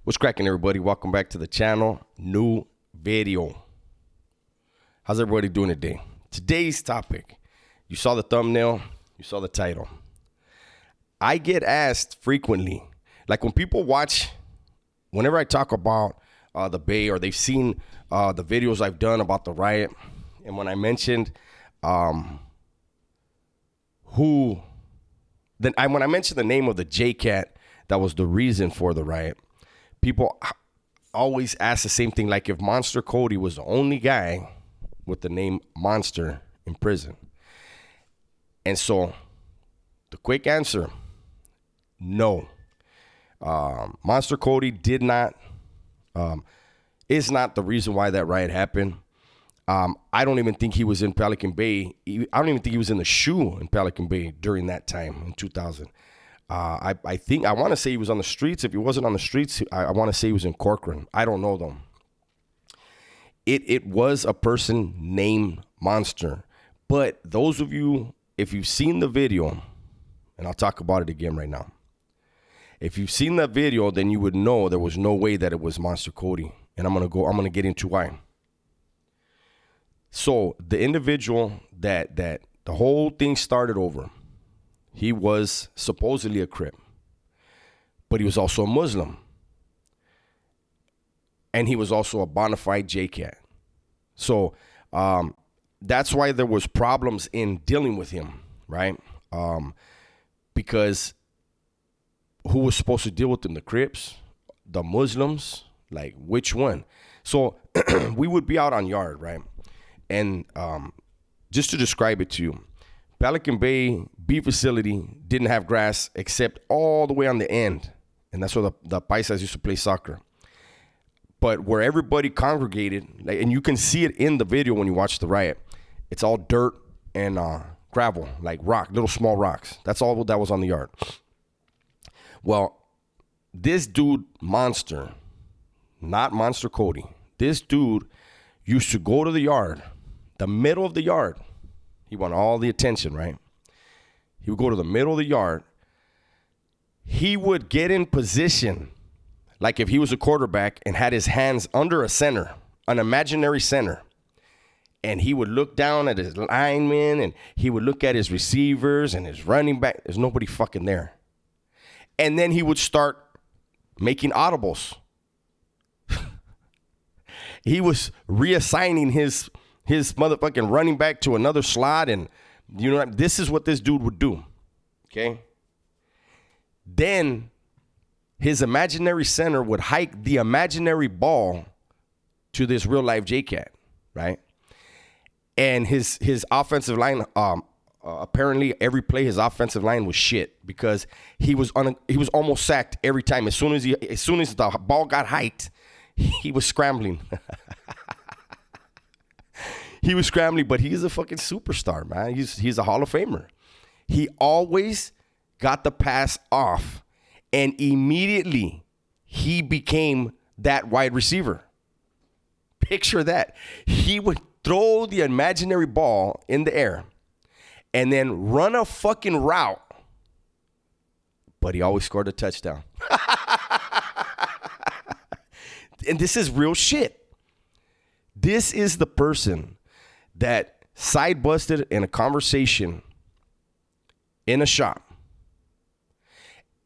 What's cracking, everybody? Welcome back to the channel. New video. How's everybody doing today? Today's topic. You saw the thumbnail. You saw the title. I get asked frequently, like when people watch, whenever I talk about the Bay or they've seen the videos I've done about the riot, and when I mentioned when I mentioned the name of the J-Cat that was the reason for the riot, people always ask the same thing, like if Monster Kody was the only guy with the name Monster in prison. And so the quick answer, no. Monster Kody is not the reason why that riot happened. I don't even think he was in Pelican Bay. I don't even think he was in the shoe in Pelican Bay during that time in 2000. I want to say he was on the streets. If he wasn't on the streets, I want to say he was in Corcoran. I don't know though. It was a person named Monster. But those of you, if you've seen the video, and I'll talk about it again right now. If you've seen that video, then you would know there was no way that it was Monster Kody. And I'm gonna get into why. So the individual that the whole thing started over, he was supposedly a Crip, but he was also a Muslim. And he was also a bona fide J-Cat. So that's why there was problems in dealing with him, right? Because who was supposed to deal with him? The Crips, the Muslims, like which one? So we would be out on yard, right? And just to describe it to you, Pelican Bay beef facility didn't have grass except all the way on the end. And that's where the Paisas used to play soccer. But where everybody congregated, like, and you can see it in the video when you watch the riot, it's all dirt and gravel, like rock, little small rocks. That's all that was on the yard. Well, this dude, Monster, not Monster Kody, this dude used to go to the yard, the middle of the yard. He wanted all the attention, right? He would go to the middle of the yard. He would get in position, like if he was a quarterback and had his hands under a center, an imaginary center. And he would look down at his linemen and he would look at his receivers and his running back. There's nobody fucking there. And then he would start making audibles. He was reassigning his motherfucking running back to another slot, and you know this is what this dude would do. Okay? Then his imaginary center would hike the imaginary ball to this real life J-Cat, right? And his offensive line, apparently every play his offensive line was shit because he was almost sacked every time. As soon as the ball got hiked, he was scrambling. He was scrambling, but he's a fucking superstar, man. He's a Hall of Famer. He always got the pass off, and immediately he became that wide receiver. Picture that. He would throw the imaginary ball in the air and then run a fucking route, but he always scored a touchdown. And this is real shit. This is the person that side busted in a conversation in a shop.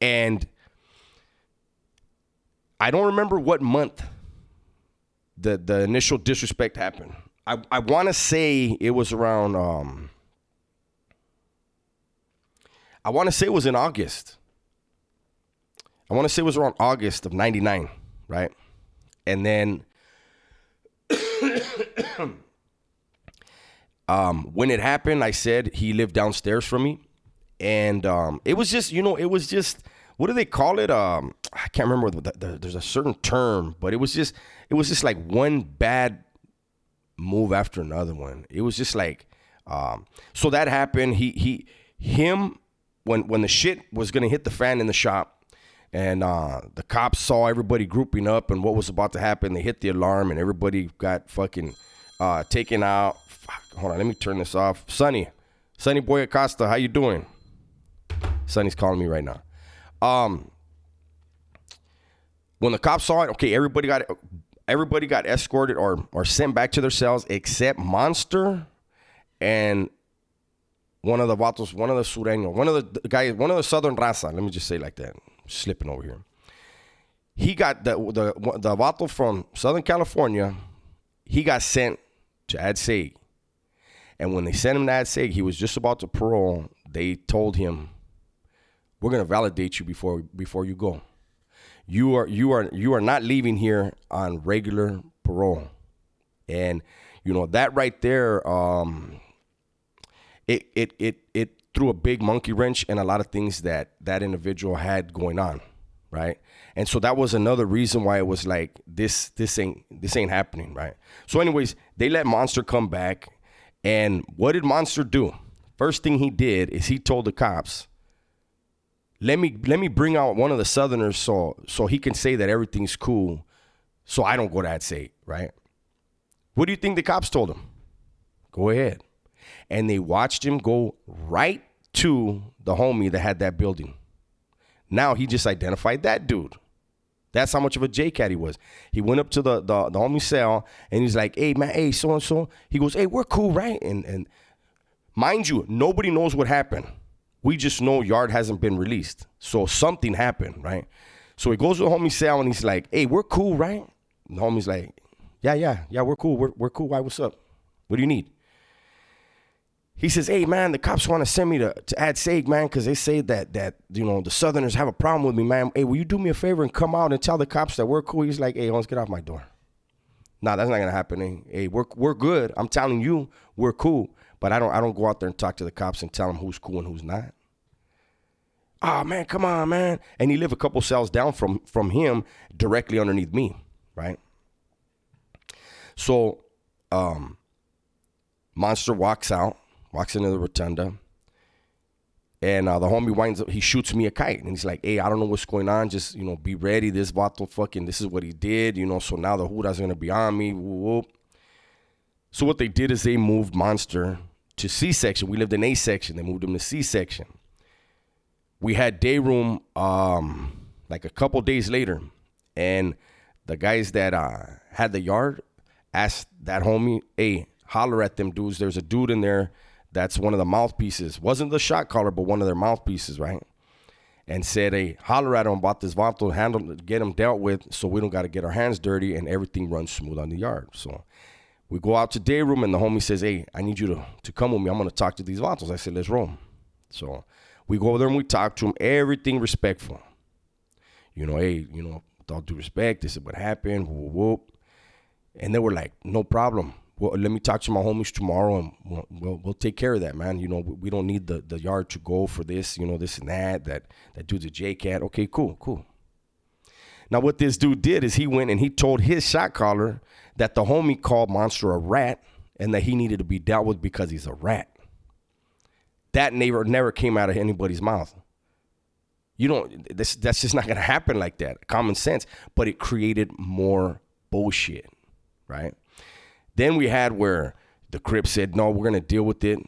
And I don't remember what month the initial disrespect happened. I want to say it was around, I want to say it was in August. I want to say it was around August of 99, right? And then when it happened, I said he lived downstairs from me. And it was just, what do they call it? I can't remember. There's a certain term, but it was just like one bad move after another one. It was just like, so that happened. When the shit was going to hit the fan in the shop, and the cops saw everybody grouping up and what was about to happen, they hit the alarm and everybody got fucking taken out. Fuck, hold on, let me turn this off. Sonny Boy Acosta, how you doing? Sonny's calling me right now. When the cops saw it, okay, everybody got escorted or sent back to their cells except Monster and one of the vatos, one of the sureños, one of the guys, one of the southern raza. Let me just say it like that. Slipping over here. He got the vato from Southern California. He got sent to Ad Seg. And when they sent him to Ad Seg, he was just about to parole. They told him, "We're gonna validate you before you go. You are not leaving here on regular parole." And that right there, it threw a big monkey wrench in a lot of things that individual had going on, right? And so that was another reason why it was like this ain't happening, right? So anyways, they let Monster come back, and what did Monster do? First thing he did is he told the cops, let me bring out one of the Southerners so he can say that everything's cool, so I don't go to Ad Seg, right? What do you think the cops told him? Go ahead. And they watched him go right to the homie that had that building. Now he just identified that dude. That's how much of a J-Cat he was. He went up to the homie cell, and he's like, "Hey, man, hey, so-and-so." He goes, "Hey, we're cool, right?" And mind you, nobody knows what happened. We just know Yard hasn't been released. So something happened, right? So he goes to the homie cell, and he's like, "Hey, we're cool, right?" And the homie's like, yeah, we're cool. We're cool. Why, what's up? What do you need? He says, "Hey, man, the cops want to send me to Ad Seg, man, because they say that the Southerners have a problem with me, man. Hey, will you do me a favor and come out and tell the cops that we're cool?" He's like, "Hey, let's get off my door." Nah, that's not gonna happen. Hey, we're good. I'm telling you, we're cool. But I don't go out there and talk to the cops and tell them who's cool and who's not. "Oh, man, come on, man." And he lived a couple cells down from him, directly underneath me, right? So, Monster walks into the rotunda, and the homie winds up, he shoots me a kite, and he's like, "Hey, I don't know what's going on, just, be ready. This vato fucking, this is what he did, so now the Huda's going to be on me, whoop." So what they did is they moved Monster to C-section. We lived in A-section. They moved him to C-section. We had day room like a couple days later, and the guys that had the yard asked that homie, "Hey, holler at them dudes. There's a dude in there that's one of the mouthpieces. Wasn't the shot caller, but one of their mouthpieces, right?" And said, "Hey, holler at him about this vato, get him dealt with, so we don't got to get our hands dirty and everything runs smooth on the yard." So we go out to day room, and the homie says, "Hey, I need you to come with me. I'm going to talk to these vatos." I said, "Let's roll." So we go over there and we talk to him, everything respectful. Hey, with all due respect, this is what happened, whoop, whoop. And they were like, "No problem. Well, let me talk to my homies tomorrow, and we'll take care of that, man. We don't need the yard to go for this, this and that dude's a J-Cat. Okay, cool. Now, what this dude did is he went and he told his shot caller that the homie called Monster a rat and that he needed to be dealt with because he's a rat. That never came out of anybody's mouth. That's just not going to happen like that. Common sense. But it created more bullshit, right? Then we had where the Crips said, "No, we're going to deal with it."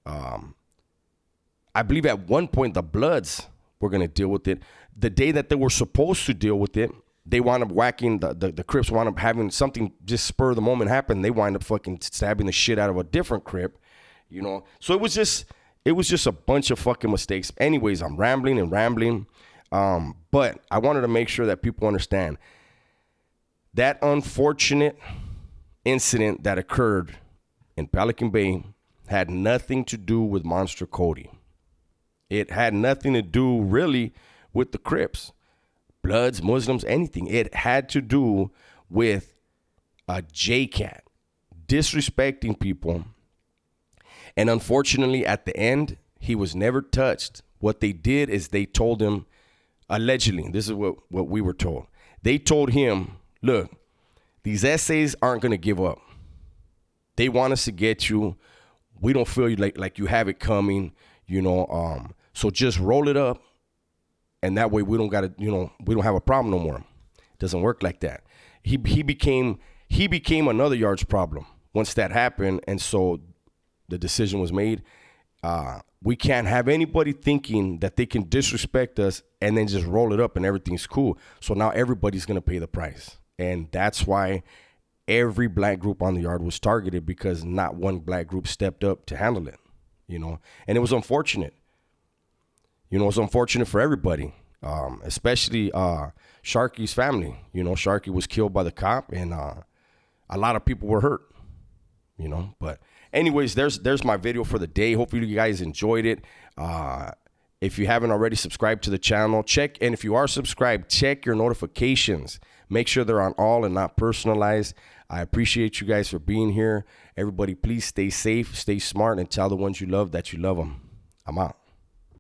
I believe at one point the Bloods were going to deal with it. The day that they were supposed to deal with it, they wound up whacking, the Crips wound up having something just spur of the moment happen. They wind up fucking stabbing the shit out of a different Crip, So it was just a bunch of fucking mistakes. Anyways, I'm rambling. But I wanted to make sure that people understand that unfortunate incident that occurred in Pelican Bay had nothing to do with Monster Kody. It had nothing to do really with the Crips, Bloods, Muslims, anything. It had to do with a J-Cat disrespecting people. And unfortunately, at the end, he was never touched. What they did is they told him, allegedly, this is what we were told. They told him, "Look, these essays aren't going to give up. They want us to get you. We don't feel like you have it coming, so just roll it up, and that way we don't got to, we don't have a problem no more." It doesn't work like that. He became another Yard's problem once that happened, and so the decision was made. We can't have anybody thinking that they can disrespect us and then just roll it up and everything's cool. So now everybody's going to pay the price. And that's why every black group on the yard was targeted, because not one black group stepped up to handle it, And it was unfortunate. It was unfortunate for everybody, especially Sharky's family. Sharky was killed by the cop, and a lot of people were hurt, But anyways, there's my video for the day. Hopefully you guys enjoyed it. If you haven't already subscribed to the channel, and if you are subscribed, check your notifications. Make sure they're on all and not personalized. I appreciate you guys for being here. Everybody, please stay safe, stay smart, and tell the ones you love that you love them. I'm out.